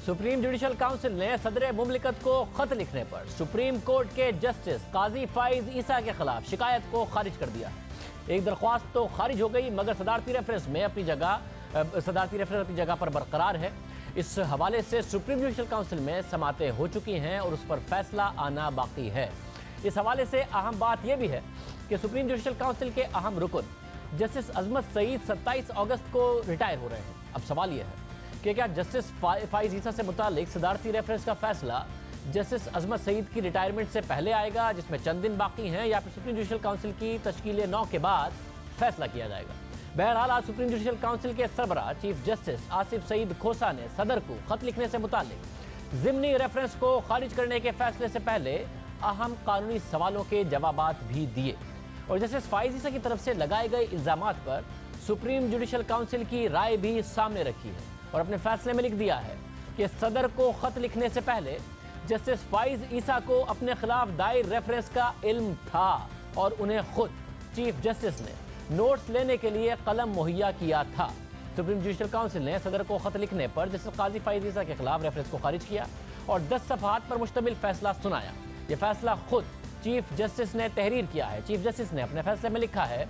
Supreme judicial council ने सदर मुमलिकत को खत लिखने पर सुप्रीम कोर्ट के जस्टिस काजी फाइज ईसा के खिलाफ शिकायत को खारिज कर दिया। एक दरख्वास्त तो खारिज हो गई, मगर सदारती रेफरेंस अपनी जगह पर बरकरार है। इस हवाले से सुप्रीम जुडिशल काउंसिल में समातें हो चुकी हैं और उस पर फैसला आना बाकी है। इस हवाले से अहम बात यह भी है कि सुप्रीम जुडिशल काउंसिल के अहम रुकन जस्टिस अजमत सईद 27 अगस्त को रिटायर हो रहे हैं। अब सवाल यह है कि क्या जस्टिस फाइज ईसा से मुतालिक सदारती रेफरेंस का फैसला जस्टिस अजमत सईद की रिटायरमेंट से पहले आएगा, जिसमें चंद दिन बाकी हैं, या फिर सुप्रीम जुडिशल काउंसिल की तश्कील 9 के बाद फैसला किया जाएगा। बहरहाल आज सुप्रीम जुडिशल काउंसिल के सरबराह चीफ जस्टिस आसिफ सईद खोसा ने सदर को खत लिखने से मुतालिक ज़िमनी रेफरेंस को खारिज करने के फैसले से पहले अहम कानूनी सवालों के जवाबात भी दिए और जस्टिस फाइज ईसा की तरफ से लगाए गए इल्जामात पर सुप्रीम जुडिशल काउंसिल की राय भी सामने रखी है और अपने फैसले में लिख दिया है कि सदर को खत लिखने से पहले जस्टिस फाइज ईसा को अपने खिलाफ दायर रेफरेंस का इल्म था और उन्हें खुद चीफ जस्टिस ने नोट्स लेने के लिए कलम मुहैया किया था। सुप्रीम जुडिशल काउंसिल ने सदर को खत लिखने पर जस्टिस काजी फाइज ईसा के खिलाफ रेफरेंस को खारिज किया और 10 सफ़हात पर मुश्तमिल फैसला सुनाया। यह फैसला खुद चीफ जस्टिस ने तहरीर किया है। चीफ जस्टिस ने अपने फैसले में लिखा है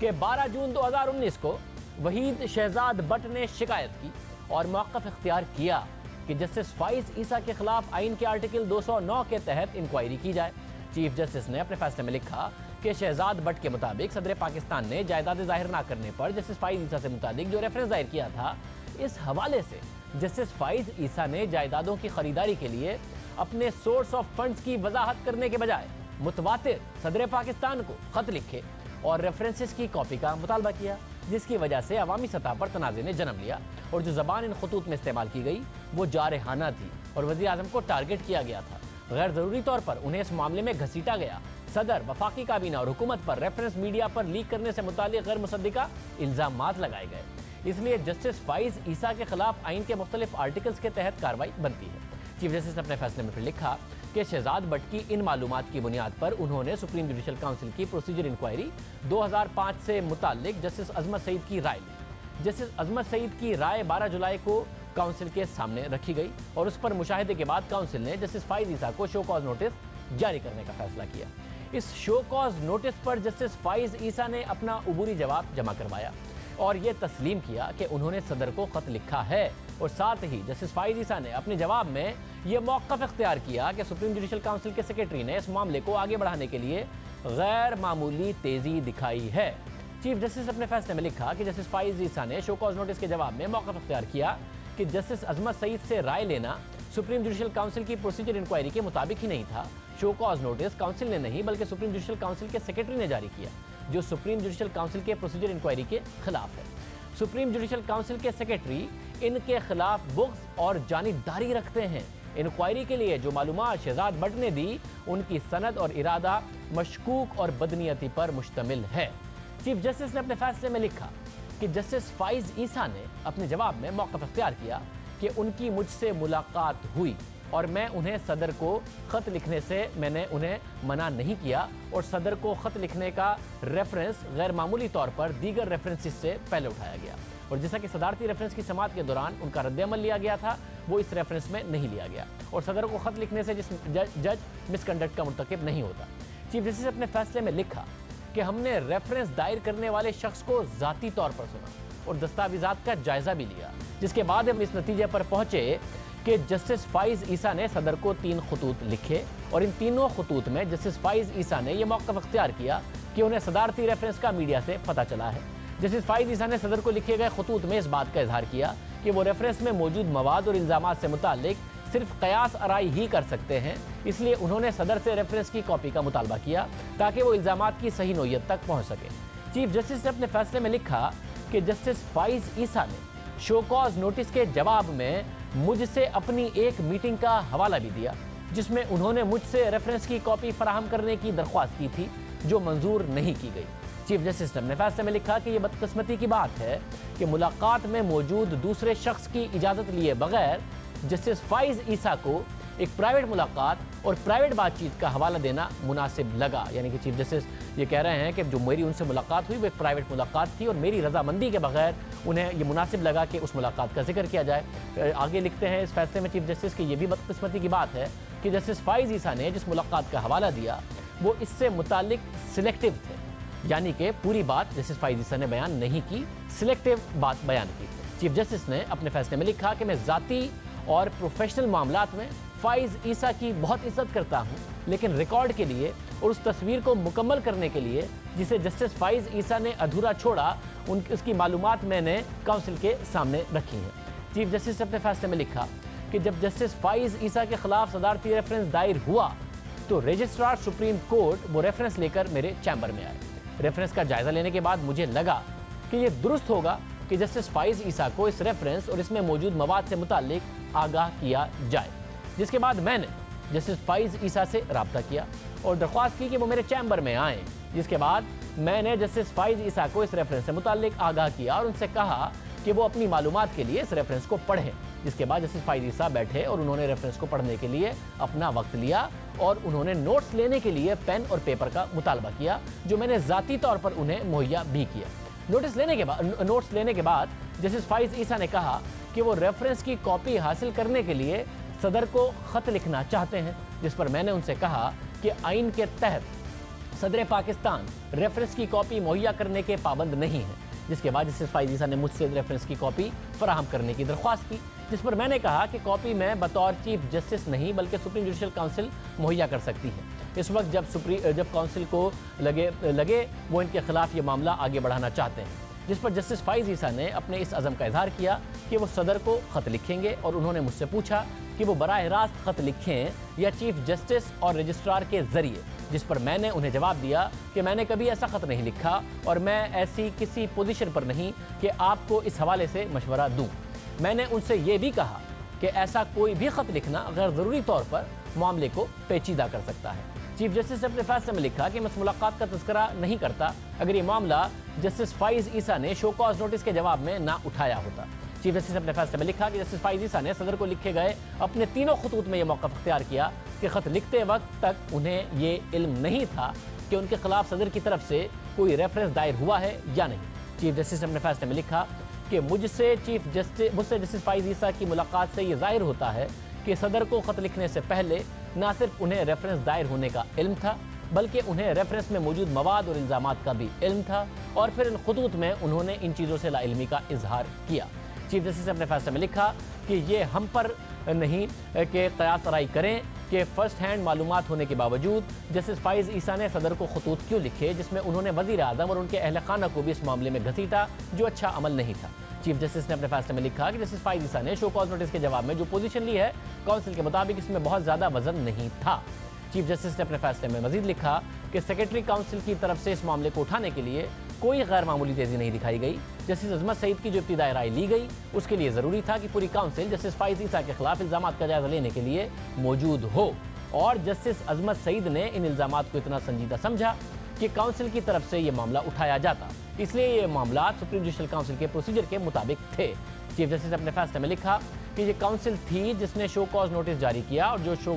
कि 12 जून 2019 को वहीद शहजाद बट ने शिकायत की और मौक़िफ़ इख्तियार किया कि जस्टिस फाइज ईसा के खिलाफ आइन के आर्टिकल 209 के तहत इंक्वायरी की जाए। चीफ जस्टिस ने अपने फैसले में लिखा कि शहजाद बट के मुताबिक सदर पाकिस्तान ने जायदाद जाहिर ना करने पर जस्टिस फाइज ईसा से मुताबिक जो रेफरेंस दायर किया था, इस हवाले से जस्टिस फाइज ईसा ने जायदादों की खरीदारी के लिए अपने सोर्स ऑफ फंड्स की वजाहत करने के बजाय मुतवातिर सदर पाकिस्तान को खत लिखे और रेफरेंसेस की कॉपी का मुतालबा किया, जिसकी वजह से अवामी सतह पर तनाज़े ने जन्म लिया और जो ज़बान इन खतूत में इस्तेमाल की गई वो जारहाना थी और वज़ीर आज़म को टारगेट किया गया था। गैर ज़रूरी तौर पर उन्हें इस मामले में घसीटा गया। सदर, वफाकी काबीना और हुकूमत पर रेफरेंस मीडिया पर लीक करने से मुतालिक गैर मुसद्दिका इल्ज़ामात लगाए गए। इसलिए जस्टिस फाइज ईसा के खिलाफ आइन के मुख्तलिफ आर्टिकल्स के तहत कार्रवाई बनती है। चीफ जस्टिस ने अपने फैसले में फिर लिखा कि शहजाद बट की इन मालूमात की बुनियाद पर उन्होंने सुप्रीम जुडिशल काउंसिल की प्रोसीजर इंक्वायरी 2005 से मुतालिक जस्टिस अजमत सईद की राय ली। जस्टिस अजमत सईद की राय 12 जुलाई को काउंसिल के सामने रखी गई और उस पर मुशाहिदे के बाद काउंसिल ने जस्टिस फाइज ईसा को शो कॉज नोटिस जारी करने का फैसला किया। इस शो कॉज नोटिस पर जस्टिस फाइज ईसा ने अपना उबूरी जवाब जमा करवाया और ये तस्लीम किया कि उन्होंने सदर को खत लिखा है और साथ ही जस्टिस फाइज ईसा ने अपने जवाब में यह मौक़िफ़ इख्तियार किया कि सुप्रीम जुडिशल काउंसिल के सेक्रेटरी ने इस मामले को आगे बढ़ाने के लिए गैर मामूली तेज़ी दिखाई है। चीफ जस्टिस अपने फैसले में लिखा कि जस्टिस फाइज ईसा ने शो कॉज नोटिस के जवाब में मौक़िफ़ इख्तियार किया कि जस्टिस अजमत सईद से राय लेना सुप्रीम जुडिशल काउंसिल की प्रोसीजर इंक्वायरी के मुताबिक ही नहीं था। शो कॉज नोटिस काउंसिल ने नहीं बल्कि सुप्रीम जुडिशल काउंसिल के सेक्रेटरी ने जारी किया, जो सुप्रीम जुडिशल काउंसिल के प्रोसीजर इंक्वायरी के खिलाफ है। सुप्रीम जुडिशल काउंसिल के सेक्रेटरी इनके खिलाफ बुग़्ज़ और जानिबदारी रखते हैं। इंक्वायरी के लिए जो मालूमात शहजाद बट ने दी, उनकी सनद और इरादा मशकूक और बदनीयती पर मुश्तमिल है। चीफ जस्टिस ने अपने फैसले में लिखा कि जस्टिस फाइज ईसा ने अपने जवाब में मौक़िफ़ इख्तियार किया कि उनकी मुझसे मुलाकात हुई और मैं उन्हें सदर को ख़त लिखने से मैंने उन्हें मना नहीं किया और सदर को ख़त लिखने का रेफरेंस गैर मामूली तौर पर दीगर रेफरेंसेस से पहले उठाया गया और जैसा कि सदारती रेफरेंस की समात के दौरान उनका रद्द-ए-अमल लिया गया था, वो इस रेफरेंस में नहीं लिया गया और सदर को ख़त लिखने से जिस जज मिसकंडक्ट का मुर्तकिब नहीं होता। चीफ जस्टिस ने अपने फैसले में लिखा कि हमने रेफरेंस दायर करने वाले शख्स को ज़ाती तौर पर सुना और दस्तावेज़ात का जायज़ा भी लिया, जिसके बाद हम इस नतीजे पर पहुँचे कि जस्टिस फाइज ईसा ने सदर को 3 खतूत लिखे और इन तीनों खतूत में जस्टिस फाइज ईसा ने यह मौक़िफ़ इख्तियार किया कि उन्हें सदारती रेफरेंस का मीडिया से पता चला है। जस्टिस फाइज ईसा ने सदर को लिखे गए खतूत में इस बात का इजहार किया कि वो रेफरेंस में मौजूद मवाद और इल्ज़ामात से मुतालिक सिर्फ क़यास आराई ही कर सकते हैं, इसलिए उन्होंने सदर से रेफरेंस की कॉपी का मुतालबा किया ताकि वो इल्ज़ामात की सही नोयत तक पहुँच सके। चीफ जस्टिस ने अपने फैसले में लिखा कि जस्टिस फाइज ईसा ने शो कॉज नोटिस के जवाब में मुझसे अपनी एक मीटिंग का हवाला भी दिया, जिसमें उन्होंने मुझसे रेफरेंस की कॉपी फराहम करने की दरख्वास्त की थी, जो मंजूर नहीं की गई। चीफ जस्टिस ने अपने फैसले में लिखा कि यह बदकिस्मती की बात है कि मुलाकात में मौजूद दूसरे शख्स की इजाज़त लिए बगैर जस्टिस फाइज ईसा को एक प्राइवेट मुलाकात और प्राइवेट बातचीत का हवाला देना मुनासिब लगा। यानी कि चीफ जस्टिस ये कह रहे हैं कि जो मेरी उनसे मुलाकात हुई वो एक प्राइवेट मुलाकात थी और मेरी रजामंदी के बगैर उन्हें ये मुनासिब लगा कि उस मुलाकात का जिक्र किया जाए। आगे लिखते हैं इस फैसले में चीफ जस्टिस की ये भी बदकिस्मती की बात है कि जस्टिस फाइज ईसा ने जिस मुलाकात का हवाला दिया वो इससे मुतालिक सिलेक्टिव थे, यानी कि पूरी बात जस्टिस फाइज ईसा ने बयान नहीं की, सिलेक्टिव बात बयान की। चीफ जस्टिस ने अपने फैसले में लिखा कि मैं ज़ाती और प्रोफेशनल मामलात में फाइज ईसा की बहुत इज्जत करता हूं, लेकिन रिकॉर्ड के लिए और उस तस्वीर को मुकम्मल करने के लिए जिसे जस्टिस फाइज ईसा ने अधूरा छोड़ा उसकी मालूमात मैंने काउंसिल के सामने रखी हैं। चीफ जस्टिस ने अपने फैसले में लिखा कि जब जस्टिस फाइज ईसा के खिलाफ सदारती रेफरेंस दायर हुआ तो रजिस्ट्रार सुप्रीम कोर्ट वो रेफरेंस लेकर मेरे चैम्बर में आए। रेफरेंस का जायजा लेने के बाद मुझे लगा कि ये दुरुस्त होगा कि जस्टिस फाइज ईसा को इस रेफरेंस और इसमें मौजूद मवाद से मुताल्लिक आगाह किया जाए, जिसके बाद मैंने जस्टिस फाइज ईसा से रब्ता किया और दरख्वास्त की कि वो मेरे चैम्बर में आएँ। जिसके बाद मैंने जस्टिस फाइज ईसा को इस रेफरेंस से मुताल्लिक आगाह किया और उनसे कहा कि वो अपनी मालूमात के लिए इस रेफरेंस को पढ़ें। जिसके बाद जस्टिस फाइज ईसा बैठे और उन्होंने रेफरेंस को पढ़ने के लिए अपना वक्त लिया और उन्होंने नोट्स लेने के लिए पेन और पेपर का मुतालबा किया, जो मैंने ज़ाती तौर पर उन्हें मुहैया भी किया। नोट्स लेने के बाद जस्टिस फाइज ईसा ने कहा कि वो रेफरेंस की कॉपी हासिल करने के लिए सदर को ख़त लिखना चाहते हैं, जिस पर मैंने उनसे कहा कि आइन के तहत सदर पाकिस्तान रेफरेंस की कॉपी मुहैया करने के पाबंद नहीं है। जिसके बाद जस्टिस फाइज ईसा ने मुझसे रेफरेंस की कॉपी फराहम करने की दरख्वास्त की, जिस पर मैंने कहा कि कॉपी मैं बतौर चीफ जस्टिस नहीं बल्कि सुप्रीम जुडिशल काउंसिल मुहैया कर सकती है। इस वक्त जब काउंसिल को लगे वो इनके खिलाफ ये मामला आगे बढ़ाना चाहते हैं, जिस पर जस्टिस फाइज ईसा ने अपने इस अज़म का इजहार किया कि वो सदर को ख़त लिखेंगे और उन्होंने मुझसे पूछा कि वो बराह रास्त ख़त लिखें या चीफ जस्टिस और रजिस्ट्रार के ज़रिए, जिस पर मैंने उन्हें जवाब दिया कि मैंने कभी ऐसा ख़त नहीं लिखा और मैं ऐसी किसी पोजीशन पर नहीं कि आपको इस हवाले से मशवरा दूँ। मैंने उनसे ये भी कहा कि ऐसा कोई भी ख़त लिखना गैर ज़रूरी तौर पर मामले को पेचीदा कर सकता है। चीफ जस्टिस ने अपने फैसले में लिखा कि मैं इस मुलाकात का तज़किरा नहीं करता अगर ये मामला जस्टिस फाइज ईसा ने शो कॉज नोटिस के जवाब में ना उठाया होता। चीफ जस्टिस ने अपने फैसले में लिखा कि जस्टिस फाइज ईसा ने सदर को लिखे गए अपने तीनों खतूत में यह मौक़िफ़ इख्तियार किया कि ख़त लिखते वक्त तक उन्हें ये इल्म नहीं था कि उनके खिलाफ सदर की तरफ से कोई रेफरेंस दायर हुआ है या नहीं। चीफ जस्टिस ने अपने फैसले में लिखा कि मुझसे जस्टिस फाइज ईसा की मुलाकात से ये ज़ाहिर होता है कि सदर को ख़त लिखने से पहले ना सिर्फ उन्हें रेफरेंस दायर होने का इल्म था बल्कि उन्हें रेफरेंस में मौजूद मवाद और इल्ज़ामात का भी इल्म था और फिर इन खतूत में उन्होंने इन चीज़ों से लाइल्मी का इजहार किया। चीफ जस्टिस ने अपने फैसले में लिखा कि ये हम पर नहीं कि कयास आराई करें कि फ़र्स्ट हैंड मालूमात होने के बावजूद जस्टिस फाइज ईसा ने सदर को खतूत क्यों लिखे जिसमें उन्होंने वज़ीर आज़म और उनके अहल खाना को भी इस मामले में घसीटा, जो अच्छा अमल नहीं था। चीफ जस्टिस ने अपने फैसले में लिखा कि जस्टिस फाइज ईसा ने शो कॉज नोटिस के जवाब में जो पोजीशन ली है काउंसिल के मुताबिक इसमें बहुत ज़्यादा वजन नहीं था। चीफ जस्टिस ने अपने फैसले में मजीद लिखा कि सेक्रेटरी काउंसिल की तरफ से इस मामले को उठाने के लिए कोई गैर मामूली तेज़ी नहीं दिखाई गई। जस्टिस अजमत सईद की जो इब्तिदाई राय ली गई उसके लिए ज़रूरी था कि पूरी काउंसिल जस्टिस फाइज ईसा के खिलाफ इल्ज़ामात का जायज़ा लेने के लिए मौजूद हो और जस्टिस अजमत सईद ने इन इल्ज़ामात को इतना संजीदा समझा कि काउंसिल की तरफ से ये मामला उठाया जाता, इसलिए ये मामला सुप्रीम जुडिशल काउंसिल के प्रोसीजर के मुताबिक थे। चीफ जस्टिस ने अपने फैसले में लिखा कि ये काउंसिल थी जिसने शो कॉज नोटिस जारी किया और जो शो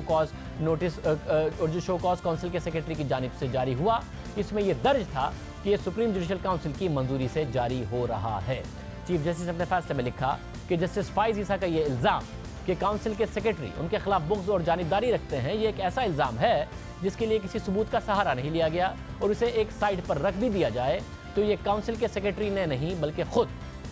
कॉज काउंसिल के सेक्रेटरी की जानिब से जारी हुआ इसमें यह दर्ज था कि ये सुप्रीम जुडिशल काउंसिल की मंजूरी से जारी हो रहा है। चीफ जस्टिस ने अपने फैसले में लिखा कि जस्टिस फाइज ईसा का ये इल्ज़ाम कि काउंसिल के सेक्रेटरी उनके खिलाफ बुग़्ज़ और जानिबदारी रखते हैं, ये एक ऐसा इल्ज़ाम है जिसके लिए किसी सबूत का सहारा नहीं लिया गया और उसे एक साइड पर रख भी दिया जाए तो ये काउंसिल के सेक्रेटरी ने नहीं बल्कि खुद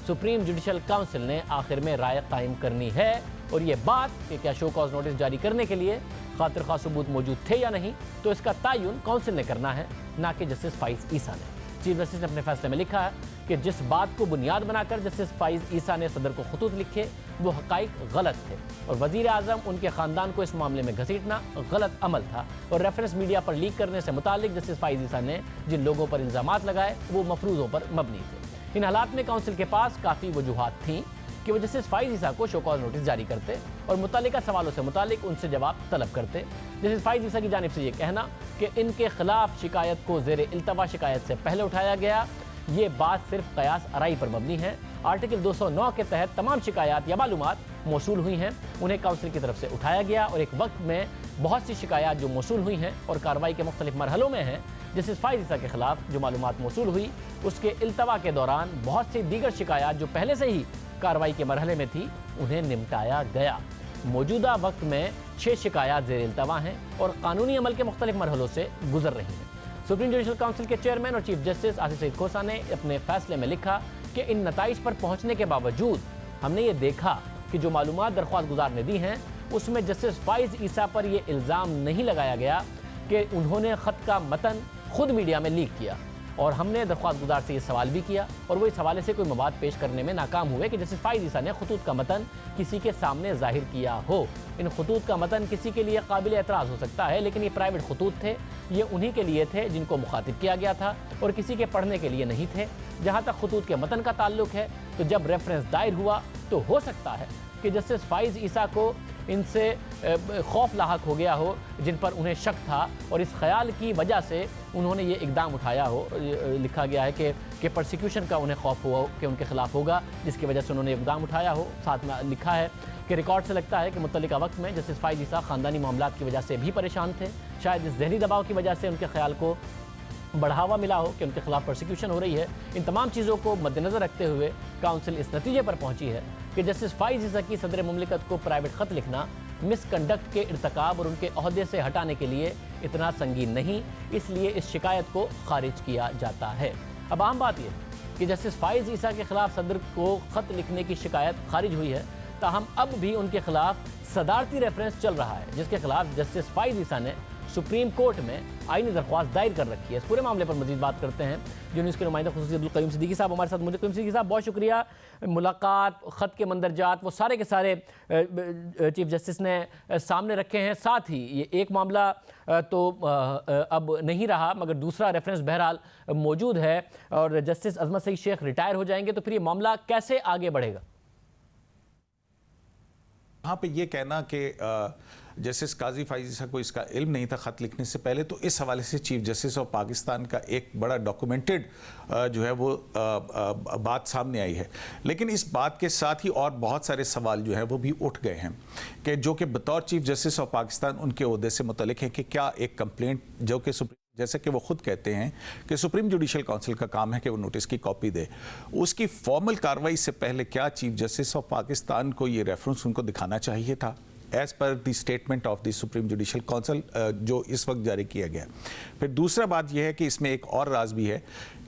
सुप्रीम जुडिशल काउंसिल ने आखिर में राय कायम करनी है। और ये बात कि क्या शो कॉज नोटिस जारी करने के लिए खातिर खा सबूत मौजूद थे या नहीं, तो इसका तयन काउंसिल ने करना है, ना कि जस्टिस फाइज ईसा ने। चीफ जस्टिस ने अपने फैसले में लिखा है कि जिस बात को बुनियाद बनाकर जस्टिस फाइज ईसा ने सदर को खतूत लिखे वो हक़ाइक़ गलत थे और वज़ीर आज़म उनके ख़ानदान को इस मामले में घसीटना गलत अमल था और रेफरेंस मीडिया पर लीक करने से मुतालिक जस्टिस फाइज ईसा ने जिन लोगों पर इल्ज़ामात लगाए वो मफरूज़ों पर मबनी थे। इन हालात में काउंसिल के पास काफ़ी वजूहात थीं कि वो जस्टिस फाइज ईसा को शो कॉज नोटिस जारी करते और मुतल्लिका सवालों से मुतालिक उनसे जवाब तलब करते। जस्टिस फाइज ईसा की जानिब से ये कहना कि इनके खिलाफ शिकायत को ज़ेर इल्तवा शिकायत से पहले उठाया गया, ये बात सिर्फ कयास आराई पर मबनी है आर्टिकल 209 के तहत तमाम शिकायत या मालूमात मौसूल हुई हैं उन्हें काउंसिल की तरफ से उठाया गया और एक वक्त में बहुत सी शिकायत जो मौसूल हुई हैं और कार्रवाई के मुख्तलिफ मरहलों में हैं, जस्टिस फाइज ईसा के खिलाफ जो मालूमात मौसूल हुई उसके इल्तवा के दौरान बहुत सी दीगर शिकायत जो पहले से ही कार्रवाई के मरहले में थी उन्हें निपटाया गया। मौजूदा वक्त में 6 शिकायत ज़ेर इल्तवा हैं और कानूनी अमल के मुख्तलिफ मरहलों से गुजर रही हैं। सुप्रीम जुडिशल काउंसिल के चेयरमैन और चीफ जस्टिस आसिफ सईद खोसा ने अपने फैसले में लिखा कि इन नताइज पर पहुंचने के बावजूद हमने ये देखा कि जो मालूमात दरख्वास्त गुजार ने दी हैं उसमें जस्टिस फाइज ईसा पर यह इल्ज़ाम नहीं लगाया गया कि उन्होंने ख़त का मतन खुद मीडिया में लीक किया। और हमने दरख्वास्त गुजार से ये सवाल भी किया और वो इस हवाले से कोई मवाद पेश करने में नाकाम हुए कि जस्टिस फाइज ईसा ने खतूत का मतन किसी के सामने जाहिर किया हो। इन खतूत का मतन किसी के लिए काबिल एतराज़ हो सकता है, लेकिन ये प्राइवेट खतूत थे, ये उन्हीं के लिए थे जिनको मुखातिब किया गया था और किसी के पढ़ने के लिए नहीं थे। जहाँ तक खतूत के मतन का ताल्लुक है तो जब रेफरेंस दायर हुआ तो हो सकता है कि जस्टिस फाइज ईसा को इनसे खौफ लाहक हो गया हो जिन पर उन्हें शक था और इस ख्याल की वजह से उन्होंने ये इकदाम उठाया हो। लिखा गया है कि परसिक्यूशन का उन्हें खौफ हुआ कि उनके खिलाफ होगा, जिसकी वजह से उन्होंने इकदाम उठाया हो। साथ में लिखा है कि रिकॉर्ड से लगता है कि मुतल्लिका वक्त में जस्टिस फाइज ईसा ख़ानदानी मामलात की वजह से भी परेशान थे। शायद इस ज़हनी दबाव की वजह से उनके ख्याल को बढ़ावा मिला हो कि उनके खिलाफ प्रोसिक्यूशन हो रही है। इन तमाम चीज़ों को मद्देनज़र रखते हुए काउंसिल इस नतीजे पर पहुंची है कि जस्टिस फाइज ईसा की सदर मुमलिकत को प्राइवेट ख़त लिखना मिसकंडक्ट के इर्तकाब और उनके ओहदे से हटाने के लिए इतना संगीन नहीं, इसलिए इस शिकायत को खारिज किया जाता है। अब आम बात यह कि जस्टिस फाइज ईसा के खिलाफ सदर को ख़त लिखने की शिकायत खारिज हुई है, ताहम अब भी उनके खिलाफ सदारती रेफरेंस चल रहा है जिसके खिलाफ जस्टिस फाइज ईसा ने सुप्रीम कोर्ट में आईनी दरख्वास्त दायर कर रखी है। इस पूरे मामले पर मजीद बात करते हैं जो न्यूज़ के नुमाइंदा खुसूसी अब्दुल क़य्यूम सिद्दीकी साहब हमारे साथ मौजूद। क़य्यूम सिद्दीकी साहब बहुत शुक्रिया। मुलाकात, ख़त के मंदरजात वो सारे के सारे चीफ जस्टिस ने सामने रखे हैं। साथ ही ये एक मामला तो अब नहीं रहा मगर दूसरा रेफरेंस बहरहाल मौजूद है और जस्टिस अजमत सईद शेख रिटायर हो जाएंगे तो फिर ये मामला कैसे आगे बढ़ेगा? यहाँ पे ये कहना कि जस्टिस काजी फाइज ईसा को इसका इल्म नहीं था ख़त लिखने से पहले, तो इस हवाले से चीफ जस्टिस ऑफ पाकिस्तान का एक बड़ा डॉक्यूमेंटेड जो है वो बात सामने आई है। लेकिन इस बात के साथ ही और बहुत सारे सवाल जो है वो भी उठ गए हैं कि जो कि बतौर चीफ जस्टिस ऑफ पाकिस्तान उनके ओहदे से मुतल्लिक है कि क्या एक कंप्लेंट जो कि जैसे कि वो खुद कहते हैं कि सुप्रीम जुडिशल काउंसिल का काम है कि वो नोटिस की कॉपी दे, उसकी फॉर्मल कार्रवाई से पहले क्या चीफ जस्टिस ऑफ पाकिस्तान को ये रेफरेंस उनको दिखाना चाहिए था as per the statement of the supreme judicial council जो इस वक्त जारी किया गया। फिर दूसरा बात यह है कि इसमें एक और राज भी है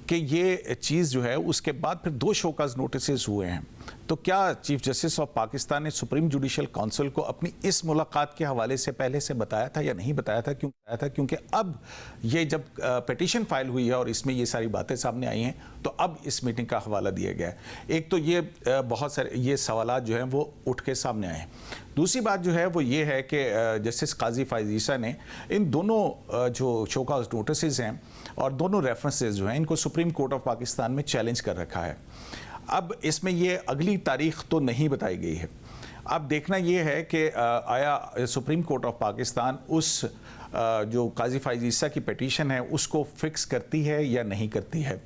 कि ये चीज़ जो है उसके बाद फिर 2 शोकाज नोटिस हुए हैं। तो क्या चीफ जस्टिस ऑफ पाकिस्तान ने सुप्रीम जुडिशल काउंसिल को अपनी इस मुलाकात के हवाले से पहले से बताया था या नहीं बताया था? क्यों बताया था? क्योंकि अब ये जब पिटीशन फाइल हुई है और इसमें ये सारी बातें सामने आई हैं तो अब इस मीटिंग का हवाला दिया गया है। एक तो ये बहुत सारे ये सवालात जो हैं वो उठ के सामने आए हैं। दूसरी बात जो है वो ये है कि जस्टिस काजी फाइज ईसा ने इन दोनों जो शोकाज नोटिस हैं और दोनों रेफरेंसेस जो हैं इनको सुप्रीम कोर्ट ऑफ पाकिस्तान में चैलेंज कर रखा है। अब इसमें ये अगली तारीख तो नहीं बताई गई है। अब देखना ये है कि आया सुप्रीम कोर्ट ऑफ पाकिस्तान उस जो काजी फाइज ईसा की पिटीशन है उसको फिक्स करती है या नहीं करती है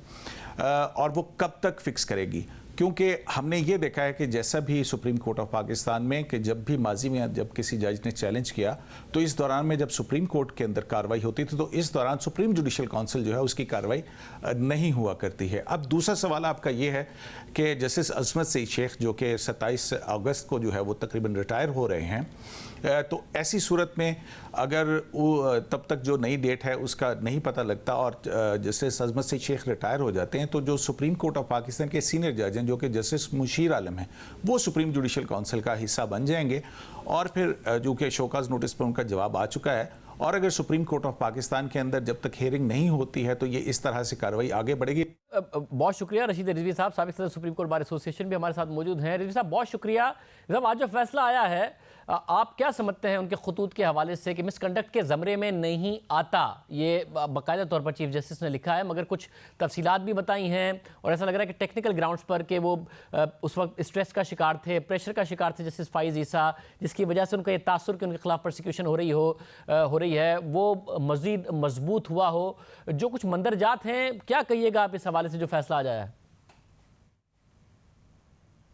और वो कब तक फिक्स करेगी। क्योंकि हमने ये देखा है कि जैसा भी सुप्रीम कोर्ट ऑफ पाकिस्तान में कि जब भी माजी में जब किसी जज ने चैलेंज किया तो इस दौरान में जब सुप्रीम कोर्ट के अंदर कार्रवाई होती थी तो इस दौरान सुप्रीम जुडिशल काउंसिल जो है उसकी कार्रवाई नहीं हुआ करती है। अब दूसरा सवाल आपका ये है कि जस्टिस अजमत सईद शेख जो कि 27 अगस्त को जो है वो तकरीबन रिटायर हो रहे हैं, तो ऐसी सूरत में अगर वो तब तक जो नई डेट है उसका नहीं पता लगता और जस्टिस अजमत सईद शेख रिटायर हो जाते हैं तो जो सुप्रीम कोर्ट ऑफ पाकिस्तान के सीनियर जज हैं जो कि जस्टिस मुशीर आलम हैं वो सुप्रीम जुडिशल काउंसिल का हिस्सा बन जाएंगे और फिर जो कि शोकाज नोटिस पर उनका जवाब आ चुका है और अगर सुप्रीम कोर्ट ऑफ पाकिस्तान के अंदर जब तक हियरिंग नहीं होती है तो ये इस तरह से कार्रवाई आगे बढ़ेगी। बहुत शुक्रिया रशीद रिजवी साहब, साबिक सदर सुप्रीम कोर्ट बार एसोसिएशन भी हमारे साथ मौजूद हैं। रिजवी साहब बहुत शुक्रिया। साहब आज जो फैसला आया है आप क्या समझते हैं उनके खतूत के हवाले से कि मिसकंडक्ट के ज़मरे में नहीं आता, ये बाकायदा तौर पर चीफ जस्टिस ने लिखा है मगर कुछ तफसीलात भी बताई हैं और ऐसा लग रहा है कि टेक्निकल ग्राउंड्स पर कि वो उस वक्त स्ट्रेस का शिकार थे, प्रेशर का शिकार थे जस्टिस फाइज ईसा, जिसकी वजह से उनका ये तासुर कि उनके खिलाफ प्रोसिक्यूशन हो रही है वो मज़ीद मजबूत हुआ हो। जो कुछ मंदरजात हैं क्या कहिएगा आप इस हवाले से जो फैसला आ जाया है?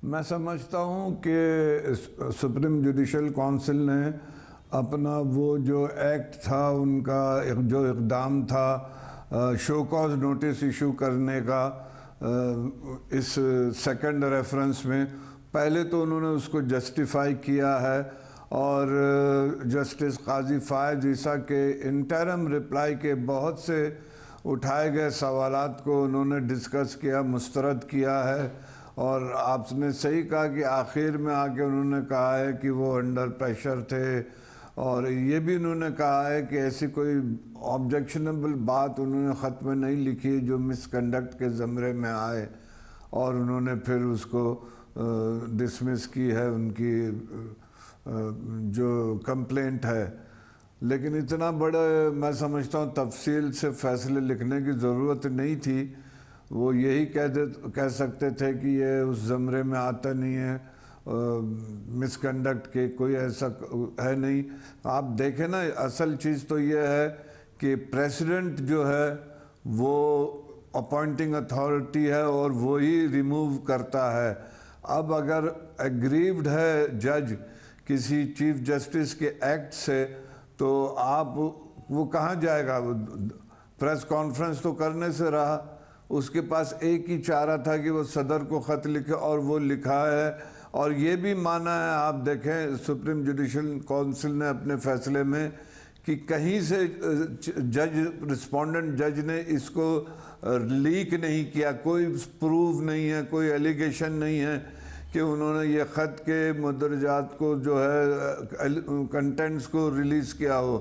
मैं समझता हूँ कि सुप्रीम जुडिशल काउंसिल ने अपना वो जो एक्ट था, उनका जो इक़दाम था शो कॉज नोटिस इशू करने का इस सेकंड रेफरेंस में, पहले तो उन्होंने उसको जस्टिफाई किया है और जस्टिस काजी फायद ईसा के इंटरम रिप्लाई के बहुत से उठाए गए सवालात को उन्होंने डिस्कस किया, मुस्तरद किया है। और आपने सही कहा कि आखिर में आके उन्होंने कहा है कि वो अंडर प्रेशर थे, और ये भी उन्होंने कहा है कि ऐसी कोई ऑब्जेक्शनेबल बात उन्होंने ख़त में नहीं लिखी जो मिसकंडक्ट के ज़मरे में आए, और उन्होंने फिर उसको डिसमिस की है उनकी जो कंप्लेंट है। लेकिन इतना बड़ा मैं समझता हूँ तफसील से फ़ैसले लिखने की ज़रूरत नहीं थी। वो यही कह सकते थे कि ये उस ज़मरे में आता नहीं है, मिसकंडक्ट के कोई ऐसा है नहीं। आप देखें ना, असल चीज़ तो ये है कि प्रेसिडेंट जो है वो अपॉइंटिंग अथॉरिटी है और वो ही रिमूव करता है। अब अगर एग्रीव्ड है जज किसी चीफ जस्टिस के एक्ट से, तो आप वो कहाँ जाएगा? प्रेस कॉन्फ्रेंस तो करने से रहा, उसके पास एक ही चारा था कि वो सदर को ख़त लिखे, और वो लिखा है। और ये भी माना है, आप देखें सुप्रीम जुडिशल काउंसिल ने अपने फैसले में कि कहीं से जज रिस्पोंडेंट जज ने इसको लीक नहीं किया, कोई प्रूफ नहीं है, कोई एलिगेशन नहीं है कि उन्होंने ये ख़त के मुदरजात को जो है कंटेंट्स को रिलीज़ किया हो।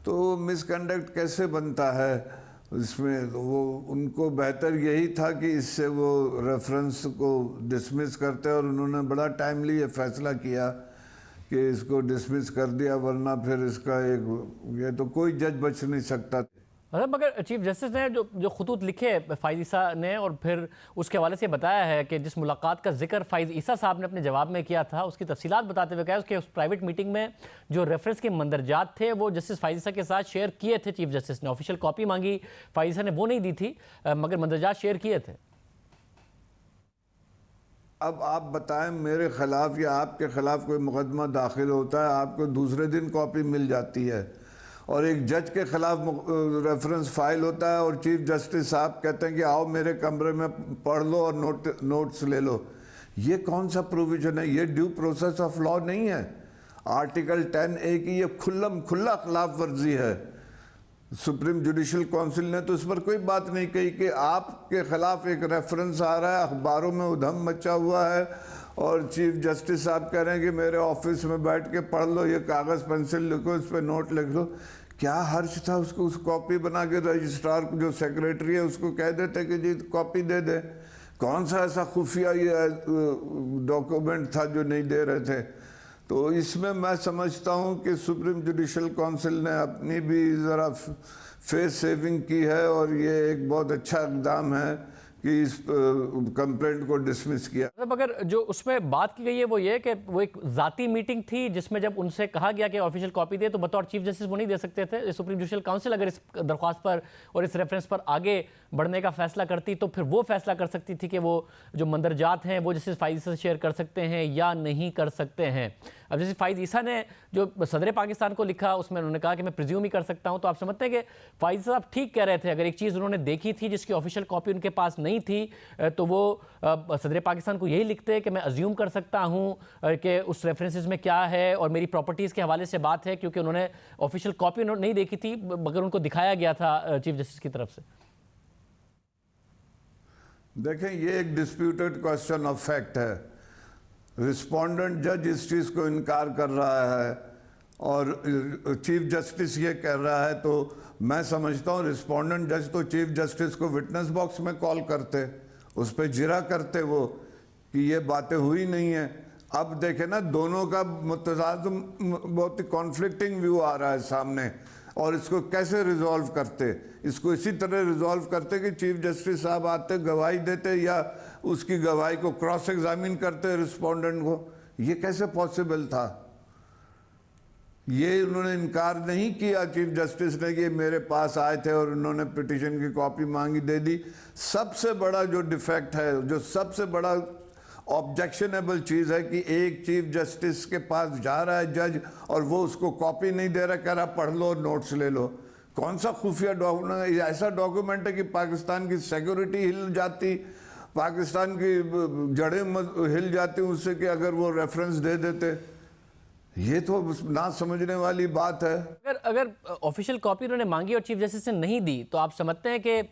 तो मिसकंडक्ट कैसे बनता है इसमें? वो उनको बेहतर यही था कि इससे वो रेफरेंस को डिसमिस करते, और उन्होंने बड़ा टाइमली ये फैसला किया कि इसको डिसमिस कर दिया, वरना फिर इसका ये तो कोई जज बच नहीं सकता। मगर चीफ जस्टिस ने जो खुतूत लिखे फ़ाइज़ ईसा ने, और फिर उसके हवाले से बताया है कि जिस मुलाकात का जिक्र फ़ाइज़ ईसा साहब ने अपने जवाब में किया था, उसकी तफसीलात बताते हुए कहा उसके उस प्राइवेट मीटिंग में जो रेफरेंस के मंदरजात थे वो जस्टिस फ़ाइज़ ईसा के साथ शेयर किए थे। चीफ जस्टिस ने ऑफिशियल कॉपी मांगी, फ़ाइज़ ईसा ने वो नहीं दी थी, मगर मंदरजात शेयर किए थे। अब आप बताएं, मेरे खिलाफ या आपके खिलाफ कोई मुकदमा दाखिल होता है, आपको दूसरे दिन कॉपी मिल जाती है, और एक जज के खिलाफ रेफरेंस फाइल होता है और चीफ जस्टिस साहब कहते हैं कि आओ मेरे कमरे में पढ़ लो और नोट्स ले लो। ये कौन सा प्रोविजन है? ये ड्यू प्रोसेस ऑफ लॉ नहीं है। आर्टिकल 10A की ये खुला खिलाफ वर्जी है। सुप्रीम जुडिशल काउंसिल ने तो इस पर कोई बात नहीं कही कि आपके खिलाफ एक रेफरेंस आ रहा है, अखबारों में उधम मचा हुआ है, और चीफ जस्टिस साहब कह रहे हैं कि मेरे ऑफिस में बैठ के पढ़ लो, ये कागज़ पेंसिल लिखो, इस पर नोट लिख लो। क्या हर्ज था उसको उस कॉपी बना के रजिस्ट्रार जो सेक्रेटरी है उसको कह देते कि जी कॉपी दे दे? कौन सा ऐसा खुफिया ये डॉक्यूमेंट था जो नहीं दे रहे थे? तो इसमें मैं समझता हूँ कि सुप्रीम जुडिशल काउंसिल ने अपनी भी ज़रा फेस सेविंग की है, और ये एक बहुत अच्छा इक़दाम है कि इस कंप्लेंट को डिसमिस किया। अगर जो उसमें बात की गई है वो ये कि वो एक ज़ाती मीटिंग थी जिसमें जब उनसे कहा गया कि ऑफिशियल कॉपी दे, तो बतौर चीफ जस्टिस वो नहीं दे सकते थे। सुप्रीम जुडिशल काउंसिल अगर इस दरख्वास्त पर और इस रेफरेंस पर आगे बढ़ने का फैसला करती तो फिर वो फैसला कर सकती थी कि वो जो मंदरजात हैं वो जस्टिस फ़ाइज़ ईसा से शेयर कर सकते हैं या नहीं कर सकते हैं। अब जैसे फ़ाइज़ ईसा ने जो सदर पाकिस्तान को लिखा उसमें उन्होंने कहा कि मैं प्रिज्यूम ही कर सकता हूं, तो आप समझते हैं कि फ़ाइज़ साहब ठीक कह रहे थे। अगर एक चीज़ उन्होंने देखी थी जिसकी ऑफिशियल कॉपी उनके पास नहीं थी तो वो सदर पाकिस्तान को यही लिखते कि मैं अज्यूम कर सकता हूं कि उस रेफरेंसेस में क्या है, और मेरी प्रॉपर्टीज़ के हवाले से बात है, क्योंकि उन्होंने ऑफिशियल कॉपी नहीं देखी थी मगर उनको दिखाया गया था चीफ जस्टिस की तरफ से। देखें, ये एक डिस्प्यूटेड क्वेश्चन ऑफ फैक्ट है। रिस्पोंडेंट जज इस चीज़ को इनकार कर रहा है और चीफ जस्टिस ये कह रहा है, तो मैं समझता हूँ रिस्पोंडेंट जज तो चीफ जस्टिस को विटनेस बॉक्स में कॉल करते, उस पर जिरा करते वो कि ये बातें हुई नहीं है। अब देखें ना, दोनों का मुतज़ाद बहुत ही कॉन्फ्लिक्टिंग व्यू आ रहा है सामने, और इसको कैसे रिजॉल्व करते? इसको इसी तरह रिजॉल्व करते कि चीफ जस्टिस साहब आते, गवाही देते, या उसकी गवाही को क्रॉस एग्जामिन करते रिस्पोंडेंट को। ये कैसे पॉसिबल था? ये उन्होंने इनकार नहीं किया चीफ जस्टिस ने कि मेरे पास आए थे और उन्होंने पिटीशन की कॉपी मांगी, दे दी। सबसे बड़ा जो डिफेक्ट है, जो सबसे बड़ा ऑब्जेक्शनेबल चीज़ है कि एक चीफ जस्टिस के पास जा रहा है जज और वो उसको कॉपी नहीं दे रहा, कह रहा पढ़ लो और नोट्स ले लो। कौन सा खुफिया डॉक्यूमेंट, ऐसा डॉक्यूमेंट है कि पाकिस्तान की सिक्योरिटी हिल जाती, पाकिस्तान की जड़ें हिल जाती उससे कि अगर वो रेफरेंस दे देते। ये तो ना समझने वाली बात है। अगर ऑफिशियल कॉपी उन्होंने मांगी और चीफ जस्टिस ने नहीं दी तो आप समझते हैं कि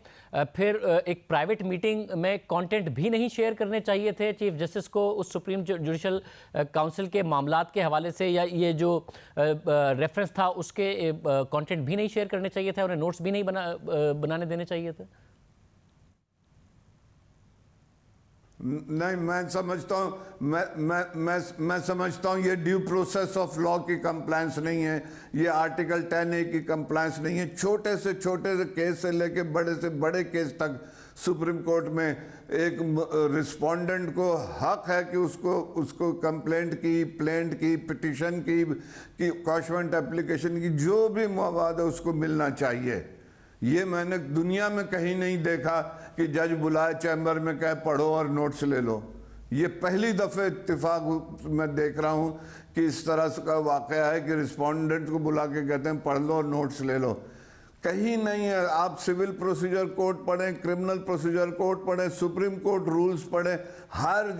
फिर एक प्राइवेट मीटिंग में कंटेंट भी नहीं शेयर करने चाहिए थे चीफ जस्टिस को उस सुप्रीम जुडिशल काउंसिल के मामलात के हवाले से, या ये जो रेफरेंस था उसके कंटेंट भी नहीं शेयर करने चाहिए थे, उन्हें नोट्स भी नहीं बनाने देने चाहिए थे? नहीं, मैं समझता हूँ मैं समझता हूँ ये ड्यू प्रोसेस ऑफ लॉ की कंप्लायंस नहीं है, ये आर्टिकल 10A की कंप्लायंस नहीं है। छोटे से केस से लेके बड़े से बड़े केस तक सुप्रीम कोर्ट में एक रिस्पोंडेंट को हक है कि उसको कंप्लेंट की, प्लेंट की, पिटिशन की कॉशमेंट एप्लीकेशन की जो भी मवाद है उसको मिलना चाहिए। ये मैंने दुनिया में कहीं नहीं देखा कि जज बुलाए चैम्बर में कहे पढ़ो और नोट्स ले लो। ये पहली दफ़े इत्तेफाक मैं देख रहा हूँ कि इस तरह का वाक़या है कि रिस्पोंडेंट को बुला के कहते हैं पढ़ लो और नोट्स ले लो। कहीं नहीं है। आप सिविल प्रोसीजर कोड पढ़ें, क्रिमिनल प्रोसीजर कोड पढ़ें, सुप्रीम कोर्ट रूल्स पढ़ें, हर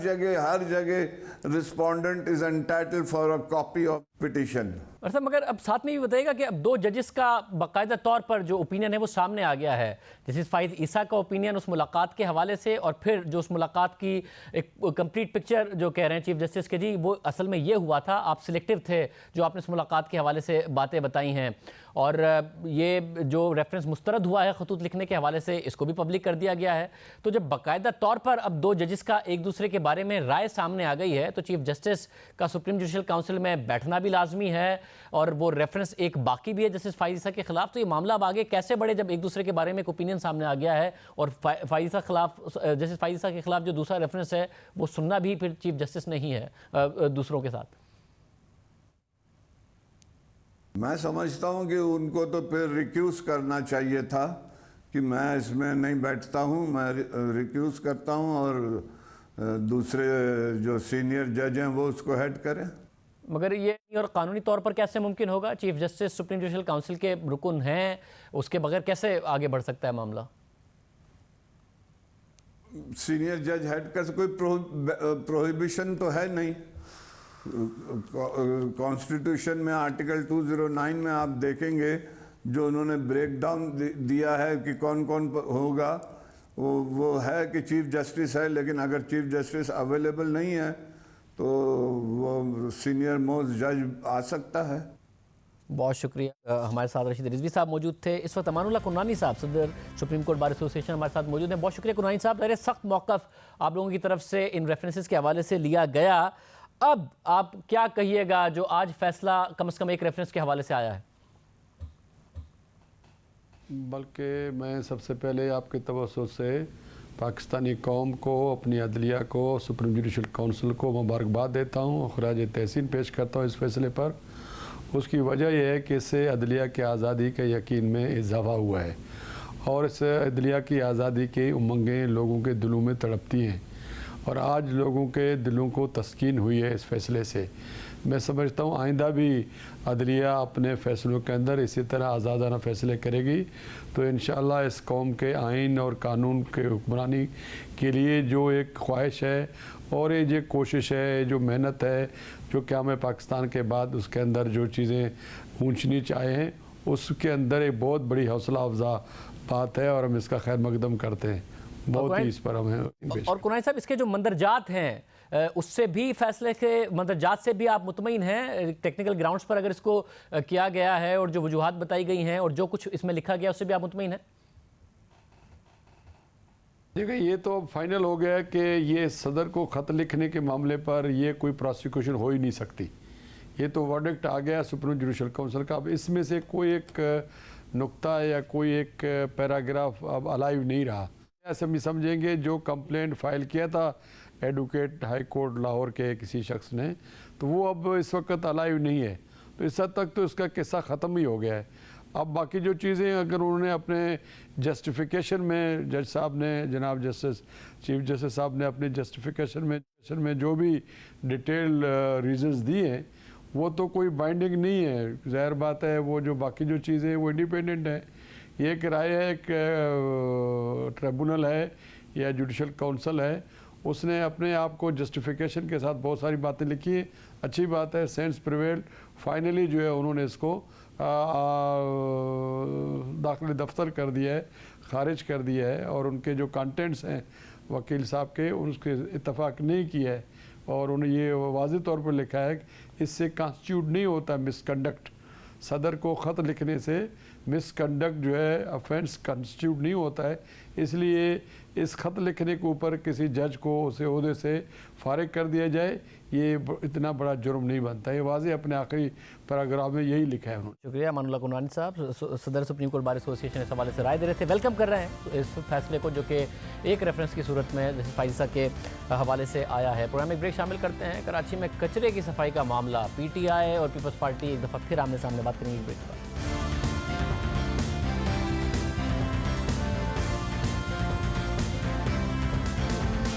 जगह respondent is entitled for a copy of petition. और सर मगर अब साथ में भी बताइएगा कि अब 2 जजेस का बाकायदा तौर पर जो ओपिनियन है वो सामने आ गया है। जस्टिस फाइज ईसा का ओपिनियन उस मुलाकात के हवाले से, और फिर जो उस मुलाकात की एक कंप्लीट पिक्चर जो कह रहे हैं चीफ जस्टिस के जी, वो असल में ये हुआ था, आप सिलेक्टिव थे जो आपने उस मुलाकात के हवाले से बातें बताई हैं, और ये जो रेफरेंस मुस्तरद हुआ है खतूत लिखने के हवाले से, इसको भी पब्लिक कर दिया गया है। तो जब बाकायदा तौर पर अब 2 जजेस का एक दूसरे के बारे में राय सामने आ गई है तो चीफ जस्टिस का सुप्रीम जुडिशल काउंसिल में बैठना भी लाजमी है, और वो रेफरेंस एक बाकी भी है जस्टिस फाइज़ा के खिलाफ। तो ये मामला अब आगे कैसे बढ़े जब एक दूसरे के बारे में एक ओपिनियन सामने आ गया है, और फाइज़ा खिलाफ, जस्टिस फाइज़ा के खिलाफ जो दूसरा रेफरेंस है वो सुनना भी फिर चीफ जस्टिस नहीं है दूसरों के साथ। मैं समझता हूं कि उनको तो फिर रिक्यूज करना चाहिए था कि मैं इसमें नहीं बैठता हूं, मैं रिक्यूज करता हूं और दूसरे जो सीनियर जज हैं वो उसको हेड करें। मगर ये और कानूनी तौर पर कैसे मुमकिन होगा? Chief justice supreme judicial council के रुकन हैं, उसके बगैर कैसे आगे बढ़ सकता है मामला? सीनियर जज हेड कर, कोई प्रोहिबिशन तो है नहीं। कॉन्स्टिट्यूशन में आर्टिकल 209 में आप देखेंगे जो उन्होंने ब्रेक डाउन दिया है कि कौन कौन होगा, वो है कि चीफ जस्टिस है, लेकिन अगर चीफ जस्टिस अवेलेबल नहीं है तो वो सीनियर मोस्ट जज आ सकता है। बहुत शुक्रिया। हमारे साथ रशीद रिजवी साहब मौजूद थे। इस वक्त अमानुल्लाह कुरनानी साहब सदर सुप्रीम कोर्ट बार एसोसिएशन हमारे साथ मौजूद हैं। बहुत शुक्रिया कुरनानी साहब, अरे सख्त मौक़िफ़ आप लोगों की तरफ से इन रेफरेंसेस के हवाले से लिया गया। अब आप क्या कहिएगा जो आज फैसला कम से कम एक रेफरेंस के हवाले से आया है? बल्कि मैं सबसे पहले आपके तवज्जो से पाकिस्तानी कौम को, अपनी अदलिया को, सुप्रीम जुडिशल काउंसिल को मुबारकबाद देता हूँ, खराज तहसीन पेश करता हूँ इस फैसले पर। उसकी वजह यह है कि इससे अदलिया की आज़ादी के यकीन में इजाफा हुआ है, और इस अदलिया की आज़ादी की उमंगें लोगों के दिलों में तड़पती हैं, और आज लोगों के दिलों को तस्कीन हुई है इस फैसले से। मैं समझता हूँ आइंदा भी अदलिया अपने फ़ैसलों के अंदर इसी तरह आज़ादाना फ़ैसले करेगी, तो इंशाअल्लाह इस कौम के आइन और कानून के हुक्मरानी के लिए जो एक ख्वाहिश है और ये जो कोशिश है, जो मेहनत है, जो क़याम पाकिस्तान के बाद उसके अंदर जो चीज़ें ऊंच नीच आए हैं, उसके अंदर एक बहुत बड़ी हौसला अफजा बात है, और हम इसका खैर मकदम करते हैं। बहुत ही इस पर हमें। और कुरनानी साहब, इसके जो मंदरजात हैं उससे भी फैसले के मंदरजात से भी आप मुतमईन हैं? टेक्निकल ग्राउंड्स पर अगर इसको किया गया है और जो वजूहात बताई गई हैं और जो कुछ इसमें लिखा गया उससे भी आप मुतमईन हैं? देखिए, ये तो फाइनल हो गया कि ये सदर को ख़त लिखने के मामले पर ये कोई प्रोसिक्यूशन हो ही नहीं सकती। ये तो वर्डिक्ट आ गया सुप्रीम जुडिशल काउंसिल का। अब इसमें से कोई एक नुक्ता या कोई एक पैराग्राफ अब अलाइव नहीं रहा। ऐसे भी समझेंगे जो कंप्लेंट फाइल किया था एडवोकेट हाई कोर्ट लाहौर के किसी शख्स ने, तो वो अब इस वक्त अलाइव नहीं है, तो इस हद तक तो इसका किस्सा ख़त्म ही हो गया है। अब बाकी जो चीज़ें अगर उन्होंने अपने जस्टिफिकेशन में जज साहब ने, जनाब जस्टिस चीफ जस्टिस साहब ने अपने जस्टिफिकेशन में जो भी डिटेल रीजंस दिए हैं वो तो कोई बाइंडिंग नहीं है। ज़ाहिर बात है वो जो बाकी जो चीज़ें हैं वो इंडिपेंडेंट है। ये एक राय है, एक ट्रिब्यूनल है या जुडिशल काउंसिल है, उसने अपने आप को जस्टिफिकेशन के साथ बहुत सारी बातें लिखी हैं। अच्छी बात है, सेंस प्रिवेल, फाइनली जो है उन्होंने इसको दाखिले दफ्तर कर दिया है, खारिज कर दिया है और उनके जो कंटेंट्स हैं वकील साहब के उसके इत्तफाक नहीं किया है और उन्हें ये वाज़ेह तौर पर लिखा है कि इससे कॉन्स्टिट्यूट नहीं होता मिसकंडक्ट। सदर को ख़त लिखने से मिसकंडक्ट जो है ऑफेंस कॉन्स्टिट्यूट नहीं होता है, इसलिए इस ख़त लिखने के ऊपर किसी जज को उस ओहदे से फारिग कर दिया जाए, ये इतना बड़ा जुर्म नहीं बनता। ये वाज़ेह अपने आखिरी पैराग्राफ में यही लिखा है उन्होंने। शुक्रिया मानुल्लाह कुरनानी साहब, सदर सुप्रीम कोर्ट बार एसोसिएशन इस हवाले से राय दे रहे थे। वेलकम कर रहे हैं इस फैसले को जो कि एक रेफरेंस की सूरत में जैसे फाइजा के हवाले से आया है। प्रोग्राम में ब्रेक शामिल करते हैं। कराची में कचरे की सफाई का मामला, PTI और पीपल्स पार्टी एक दफ़ा फिर आमने सामने बात करेंगे ब्रेक के बाद।